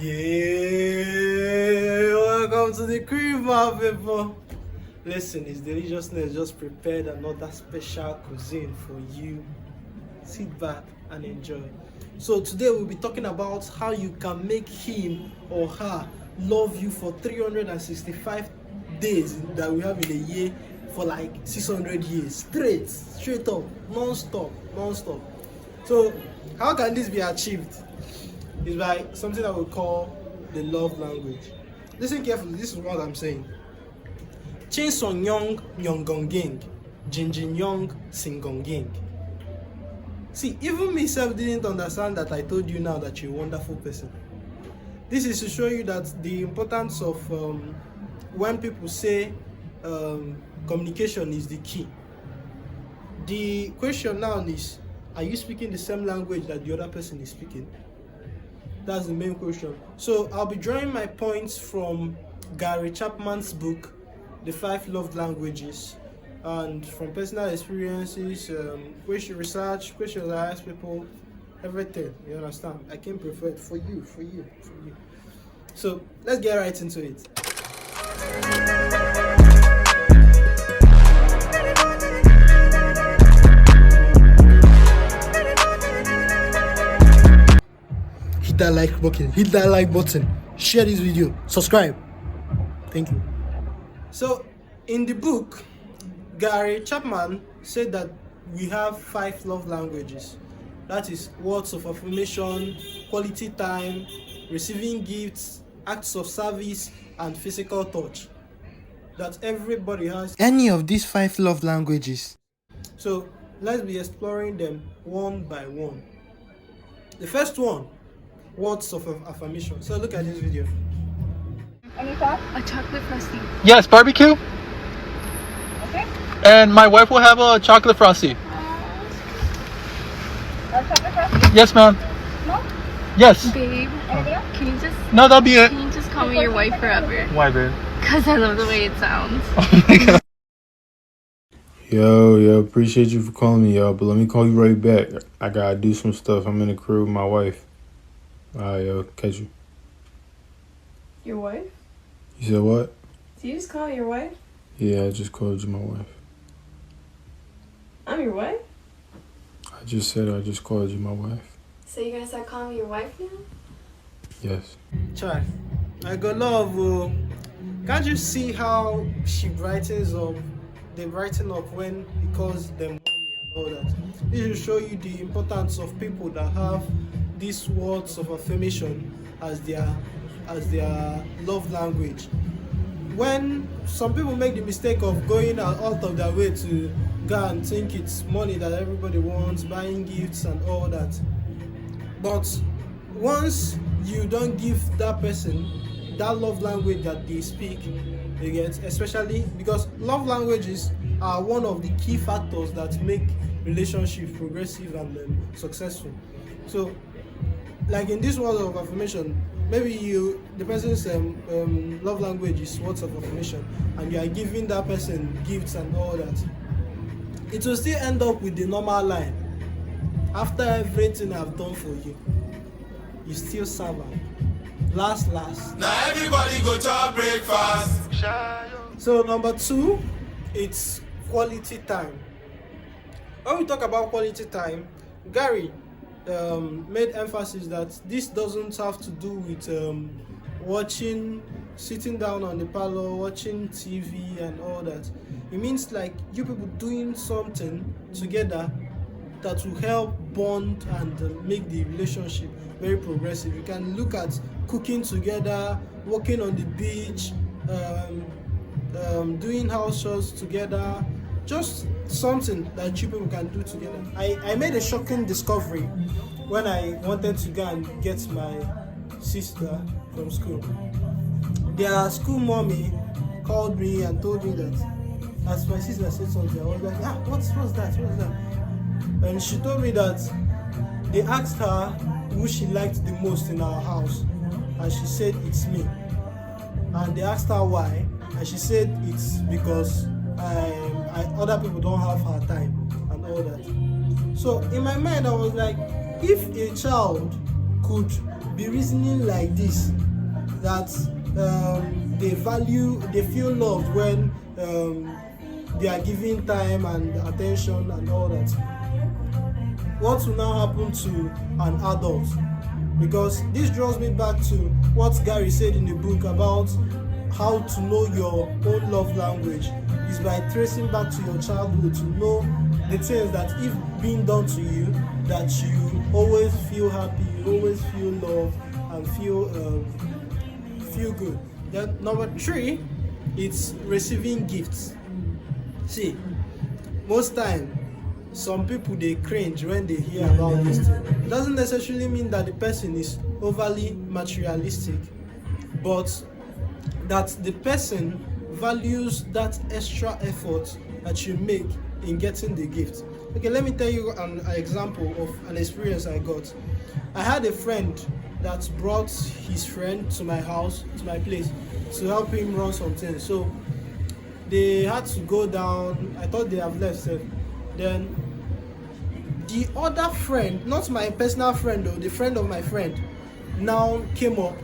Yeah, welcome to the crib, my people. Listen, it's Deliciousness just prepared another special cuisine for you. Sit back and enjoy. So today we'll be talking about how you can make him or her love you for 365 days that we have in a year for like 600 years straight up, non-stop. So how can this be achieved? It's by something that we call the love language. Listen carefully, this is what I'm saying. Chin Song Yong Yongonging, Jin Jin Yong Singonging. See, even myself didn't understand that I told you now that you're a wonderful person. This is to show you that the importance of when people say communication is the key. The question now is, are you speaking the same language that the other person is speaking? That's the main question. So I'll be drawing my points from Gary Chapman's book, The 5 Love Languages, and from personal experiences, research, questions I ask people, everything. You understand? I came prepared for you. So let's get right into it. Hit that like button, share this video, subscribe. Thank you. So in the book, Gary Chapman said that we have 5 love languages. That is words of affirmation, quality time, receiving gifts, acts of service, and physical touch. That everybody has any of these 5 love languages. So let's be exploring them one by one. The first one, words of affirmation. So look at this video. Any thoughts? A chocolate frosty. Yes, barbecue. Okay. And my wife will have a chocolate frosty. A chocolate frosty? Yes, ma'am. No? Yes. Babe, anything else? Can you just No, that'll be it. Can you just call me your wife forever? Why, babe? Because I love the way it sounds. Oh my god. Yo, appreciate you for calling me, yo. But let me call you right back. I gotta do some stuff. I'm in the crib with my wife. Alright, yo, catch you. Your wife? You said what? Did you just call me your wife? Yeah, I just called you my wife. I'm your wife? I just said I just called you my wife. So you're gonna start calling me your wife now? Yes. Try. I got love. Can't you see how she brightens up? They brighten up when he calls them mommy and all that. This will show you the importance of people that have these words of affirmation as their love language. When some people make the mistake of going out of their way to go and think it's money that everybody wants, buying gifts and all that. But once you don't give that person that love language that they speak, you get, especially because love languages are one of the key factors that make relationships progressive and successful. So like in this word of affirmation, maybe the person's love language is words of affirmation, and you are giving that person gifts and all that. It will still end up with the normal line. After everything I've done for you, you still serve am. Last. Now everybody go to breakfast. So number 2, it's quality time. When we talk about quality time, Gary made emphasis that this doesn't have to do with sitting down on the parlor, watching TV and all that. It means like you people doing something together that will help bond and make the relationship very progressive. You can look at cooking together, walking on the beach, doing house chores together, just something that you people can do together. I made a shocking discovery when I wanted to go and get my sister from school. Their school mommy called me and told me that as my sister said something, I was like, what's that? And she told me that they asked her who she liked the most in our house, and she said it's me. And they asked her why, and she said it's because other people don't have her time and all that. So in my mind I was like, if a child could be reasoning like this, that they feel loved when they are giving time and attention and all that, what will now happen to an adult? Because this draws me back to what Gary said in the book about how to know your own love language is by tracing back to your childhood to know the things that, if being done to you, that you always feel happy, you always feel love and feel good. Then number 3, it's receiving gifts. See, most time some people they cringe when they hear about this thing. It doesn't necessarily mean that the person is overly materialistic, but that the person values that extra effort that you make in getting the gift. Okay, let me tell you an example of an experience I got. I had a friend that brought his friend to my house, to my place, to help him run some things. So they had to go down. I thought they have left safe. Then the other friend, not my personal friend though, the friend of my friend, now came up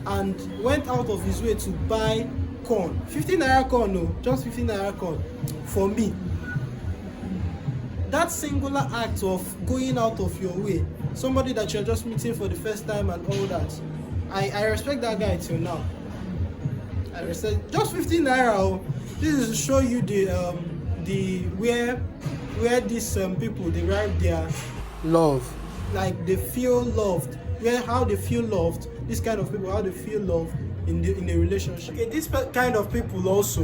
and went out of his way to buy corn, 15 naira corn, no, just 15 naira corn for me. That singular act of going out of your way, somebody that you're just meeting for the first time and all that, I respect that guy till now. I respect just 15 naira. Oh, this is to show you the where these people derive their love, like they feel loved, how they feel loved. This kind of people, how they feel loved in a relationship. Okay, this kind of people also,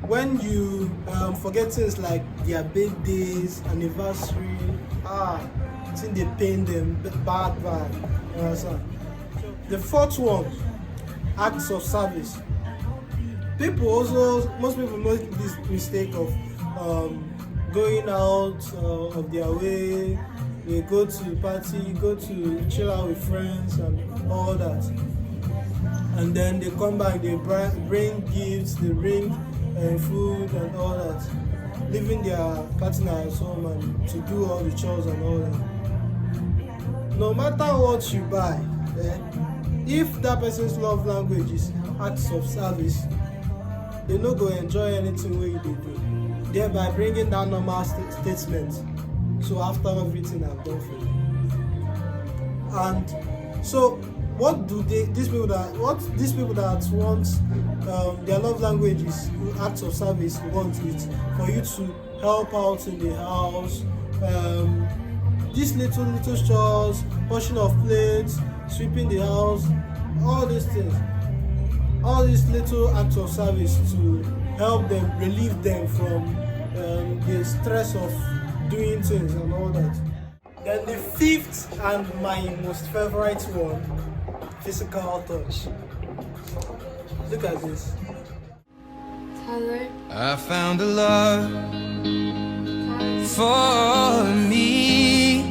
when you forget things like their birthdays, anniversary, think they pain them bad. So the 4th one, acts of service. Most people make this mistake of going out of their way. They go to party, go to chill out with friends and all that, and then they come back, they bring gifts, they bring food and all that, leaving their partner at home and to do all the chores and all that. No matter what you buy, if that person's love language is acts of service, they no go enjoy anything wey you dey do, thereby bringing that normal statement. So after everything I've done for you, and so what do these people that want their love language is acts of service want it for you to help out in the house, these little chores, washing of plates, sweeping the house, all these things, all these little acts of service to help them, relieve them from the stress of doing things and all that. Then the 5th and my most favorite one, physical touch. Look at this. Tyler. I found a love for me.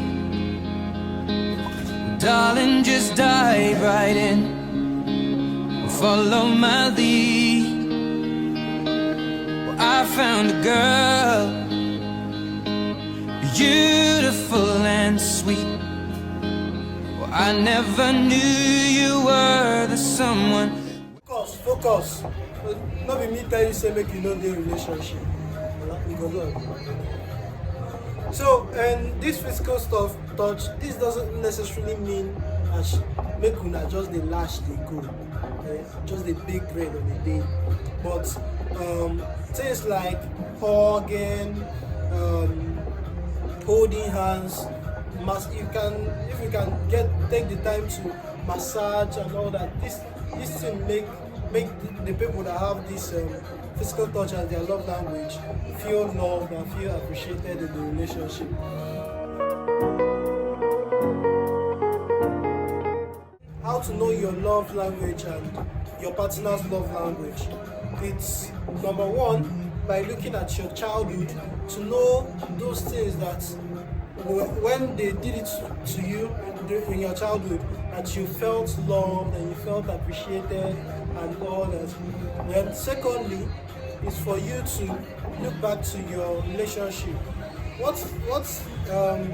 Darling, just dive right in, follow my lead. Well, I found a girl, beautiful and sweet. Well, I never knew you were the someone. Focus. Not be me tell you say make you know the relationship. So, and this physical touch, this doesn't necessarily mean make una just the lash they go, just the big bread on the day. But things like hugging, holding hands, if you can take the time to massage and all that, this thing make the people that have this physical touch as their love language feel loved and feel appreciated in the relationship. How to know your love language and your partner's love language? It's number 1, by looking at your childhood to know those things that when they did it to you in your childhood, that you felt loved and you felt appreciated and all that. Then secondly, is for you to look back to your relationship. What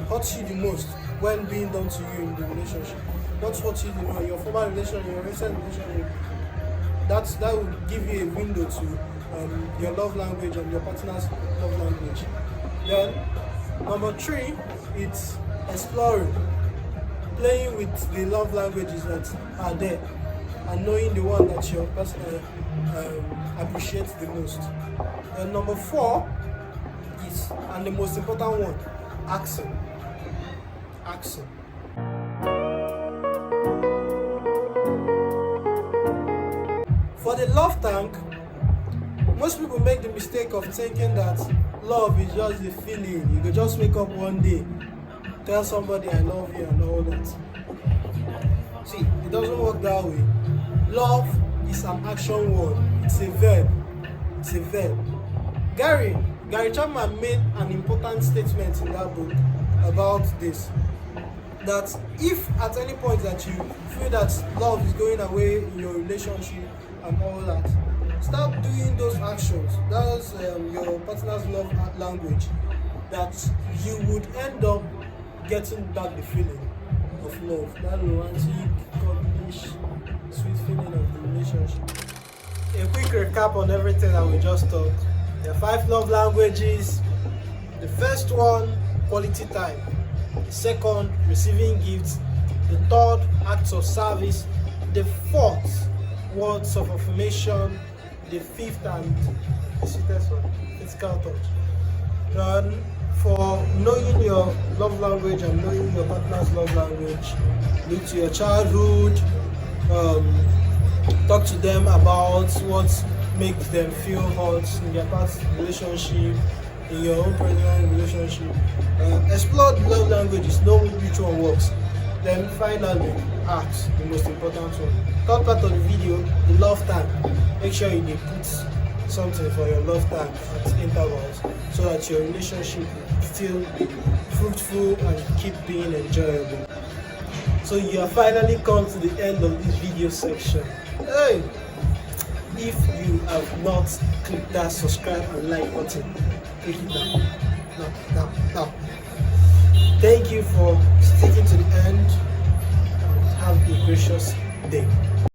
hurts you the most when being done to you in the relationship? not what you know, your former relationship, your recent relationship. That will give you a window to your love language and your partner's love language. Then number 3, it's exploring, playing with the love languages that are there, and knowing the one that your person appreciates the most. Then number 4 is, and the most important one, action. For the love tank, most people make the mistake of thinking that love is just a feeling. You could just wake up one day, tell somebody I love you and all that. See, it doesn't work that way. Love is an action word. It's a verb. Gary Chapman made an important statement in that book about this. That if at any point that you feel that love is going away in your relationship and all that, start doing those actions. That's your partner's love language, that you would end up getting back the feeling of love, that romantic, cuddlish, sweet feeling of the relationship. A quick recap on everything that we just talked. There are 5 love languages. The first one, quality time. The second, receiving gifts. The third, acts of service. The fourth, words of affirmation. The fifth and the sweetest one, physical touch. Then, for knowing your love language and knowing your partner's love language, look to your childhood, talk to them about what makes them feel hot in their past relationship, in your own present relationship. Explore the love languages, know which one works. Then finally, act, the most important one. Third part of the video, the love tank. Make sure you put something for your love tank at intervals so that your relationship will still be fruitful and keep being enjoyable. So you have finally come to the end of this video section. Hey! If you have not clicked that subscribe and like button, click it now. Thank you for